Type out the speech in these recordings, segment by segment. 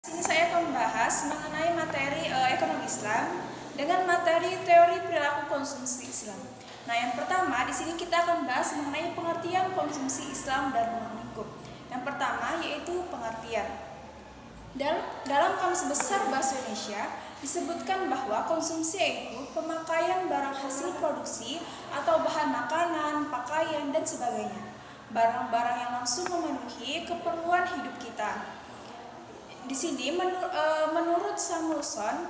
Sini saya akan membahas mengenai materi ekonomi Islam dengan materi teori perilaku konsumsi Islam. Nah, yang pertama di sini kita akan bahas mengenai pengertian konsumsi Islam dan ruang lingkup. Yang pertama yaitu pengertian. Dalam Kamus Besar Bahasa Indonesia disebutkan bahwa konsumsi yaitu pemakaian barang hasil produksi atau bahan makanan, pakaian, dan sebagainya. Barang-barang yang langsung memenuhi keperluan hidup kita. Di sini menurut Samuelson,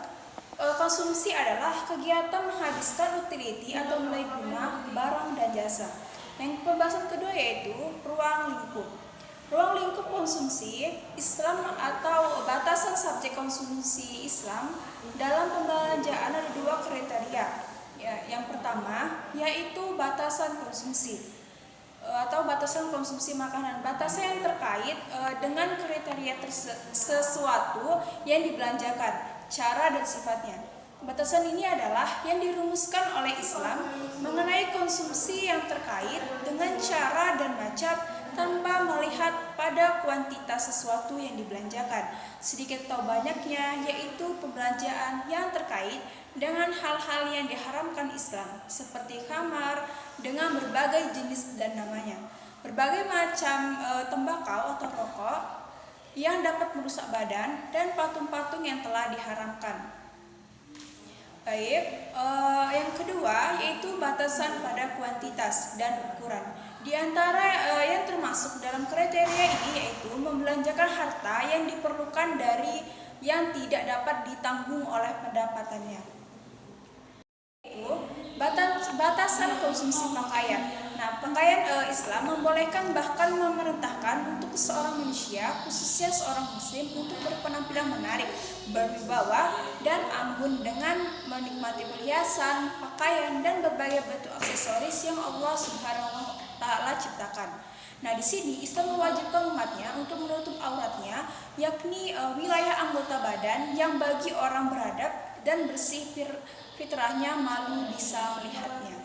konsumsi adalah kegiatan menghabiskan utility atau nilai guna barang dan jasa. Yang pembahasan kedua yaitu ruang lingkup. Ruang lingkup konsumsi Islam atau batasan subjek konsumsi Islam dalam pembelanjaan ada dua kriteria. Yang pertama yaitu batasan konsumsi atau batasan konsumsi makanan. Batasan yang terkait dengan kriteria sesuatu yang dibelanjakan, cara dan sifatnya. Batasan ini adalah yang dirumuskan oleh Islam mengenai konsumsi yang terkait dengan cara dan macam tanpa melihat pada kuantitas sesuatu yang dibelanjakan, sedikit atau banyaknya, yaitu pembelanjaan yang terkait dengan hal-hal yang diharamkan Islam, seperti khamar dengan berbagai jenis dan namanya, berbagai macam tembakau atau rokok yang dapat merusak badan, dan patung-patung yang telah diharamkan. Baik, yang kedua yaitu batasan pada kuantitas dan ukuran. Di antara yang termasuk dalam kriteria ini yaitu membelanjakan harta yang diperlukan dari yang tidak dapat ditanggung oleh pendapatannya. Batasan konsumsi pakaian. Nah, pakaian Islam membolehkan bahkan memerintahkan untuk seorang manusia, khususnya seorang muslim, untuk berpenampilan menarik, berwibawa, dan anggun dengan menikmati perhiasan, pakaian, dan berbagai bentuk aksesoris yang Allah Subhanahu wa Ta'ala ciptakan. Nah, di sini Islam mewajibkan umatnya untuk menutup auratnya, yakni wilayah anggota badan yang bagi orang beradab dan bersih fitrahnya malu bisa melihatnya.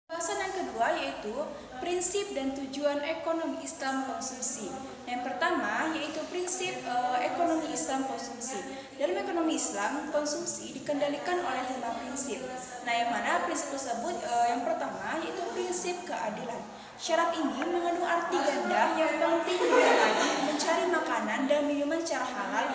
Bahasan yang kedua yaitu prinsip dan tujuan ekonomi Islam konsumsi. Yang pertama yaitu prinsip ekonomi Islam konsumsi. Dalam ekonomi Islam konsumsi dikendalikan oleh 5 prinsip. Nah, yang mana prinsip tersebut yang pertama yaitu prinsip keadilan. Syarat ini mengandung arti ganda yang penting lagi mencari makanan dan minuman secara halal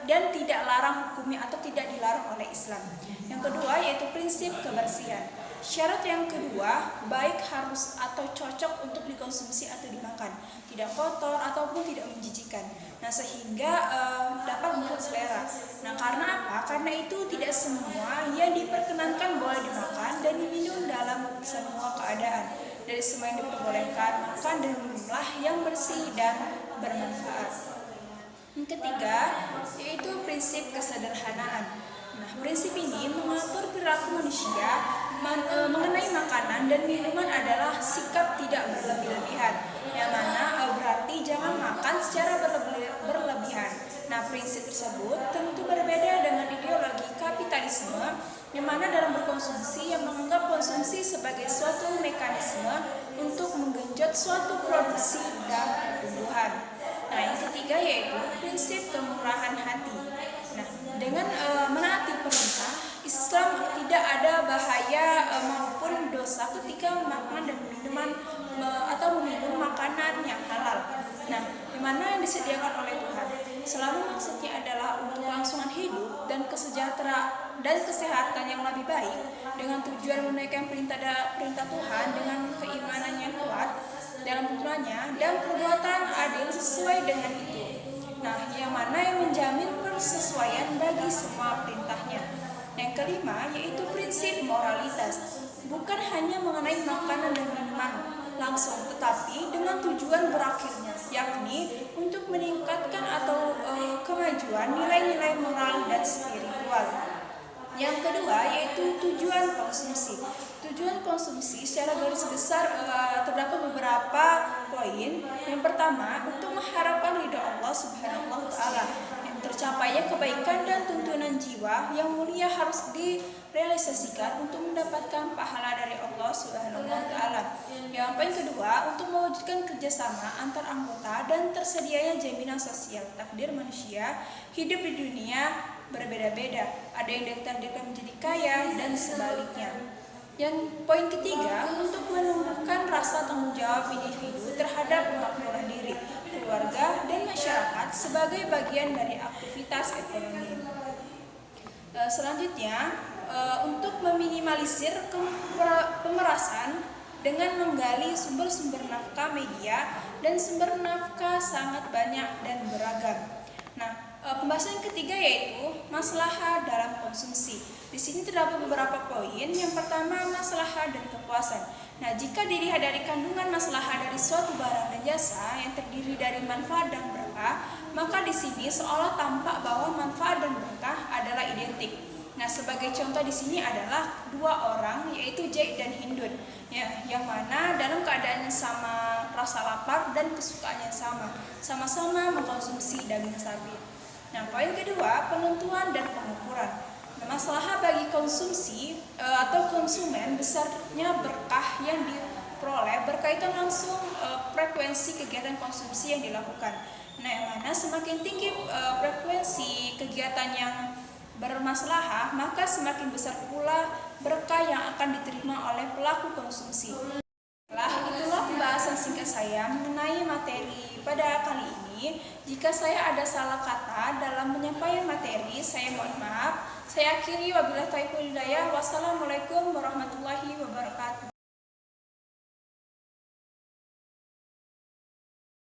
dan tidak larang hukumnya atau tidak dilarang oleh Islam. Yang kedua yaitu prinsip kebersihan. Syarat yang kedua, baik harus atau cocok untuk dikonsumsi atau dimakan, tidak kotor ataupun tidak menjijikan. Nah, sehingga dapat menurut selera. Nah, karena apa? Karena itu tidak semua yang diperkenankan boleh dimakan dan diminum dalam semua keadaan. Dari semua yang diperbolehkan, makan dan minumlah yang bersih dan bermanfaat. Yang ketiga, yaitu prinsip kesederhanaan. Nah, prinsip ini mengatur perilaku manusia mengenai makanan dan minuman adalah sikap tidak berlebih-lebihan, yang mana berarti jangan makan secara berlebihan. Nah, prinsip tersebut tentu berbeda dengan ideologi kapitalisme, yang mana dalam berkonsumsi yang menganggap konsumsi sebagai suatu mekanisme untuk menggenjot suatu produksi dan pertumbuhan. Nah, yang ketiga yaitu prinsip kemurahan hati. Nah, dengan menaati perintah Islam tidak ada bahaya maupun dosa ketika makan dan minuman atau meminum makanan yang halal. Nah, di mana yang disediakan oleh Tuhan selalu maksudnya adalah untuk kelangsungan hidup dan kesehatan yang lebih baik, dengan tujuan menunaikan perintah Tuhan dengan keimanan yang kuat dalam tuntunannya dan perbuatan adil sesuai dengan itu. Nah, yang mana yang menjamin persesuaian bagi semua perintahnya. Yang kelima yaitu prinsip moralitas, bukan hanya mengenai makanan dan minuman langsung, tetapi dengan tujuan berakhirnya, yakni untuk meningkatkan atau kemajuan nilai-nilai moral dan spiritual. Yang kedua yaitu tujuan konsumsi. Tujuan konsumsi secara garis besar terdapat beberapa poin. Yang pertama, untuk mengharapkan ridha Allah Subhanahu wa Ta'ala. Tercapainya kebaikan dan tuntunan jiwa yang mulia harus direalisasikan untuk mendapatkan pahala dari Allah Subhanahu wa Ta'ala. Yang poin kedua, untuk mewujudkan mewujudkan kerjasama antar anggota dan tersedianya jaminan sosial. Takdir manusia hidup di dunia berbeda-beda, ada yang ditakdirkan menjadi kaya dan sebaliknya. Yang poin ketiga, untuk menumbuhkan rasa tanggung jawab individu terhadap pemakmuran diri, keluarga, dan masyarakat sebagai bagian dari aktivitas ekonomi. Selanjutnya, untuk meminimalisir pemerasan dengan menggali sumber-sumber nafkah media, dan sumber nafkah sangat banyak dan beragam. Nah, pembahasan ketiga yaitu maslahah dalam konsumsi. Di sini terdapat beberapa poin. Yang pertama, maslahah dan kepuasan. Nah, jika dilihat dari kandungan maslahah dari suatu barang dan jasa yang terdiri dari manfaat dan berkah, maka di sini seolah tampak bahwa manfaat dan berkah adalah identik. Nah, sebagai contoh di sini adalah dua orang, yaitu Zaid dan Hindun, ya, yang mana dalam keadaan yang sama, rasa lapar dan kesukaannya sama-sama mengkonsumsi daging sapi. Nah, poin kedua, penentuan dan pengukuran. Nah, masalah bagi konsumsi atau konsumen besarnya berkah yang diperoleh berkaitan langsung frekuensi kegiatan konsumsi yang dilakukan. Nah, yang mana semakin tinggi frekuensi kegiatan yang bermaslahah, maka semakin besar pula berkah yang akan diterima oleh pelaku konsumsi. Itulah pembahasan singkat saya mengenai materi pada kali ini. Jika saya ada salah kata dalam menyampaikan materi, saya mohon maaf. Saya akhiri, wabillahi taufiq wal hidayah. Wassalamualaikum warahmatullahi wabarakatuh.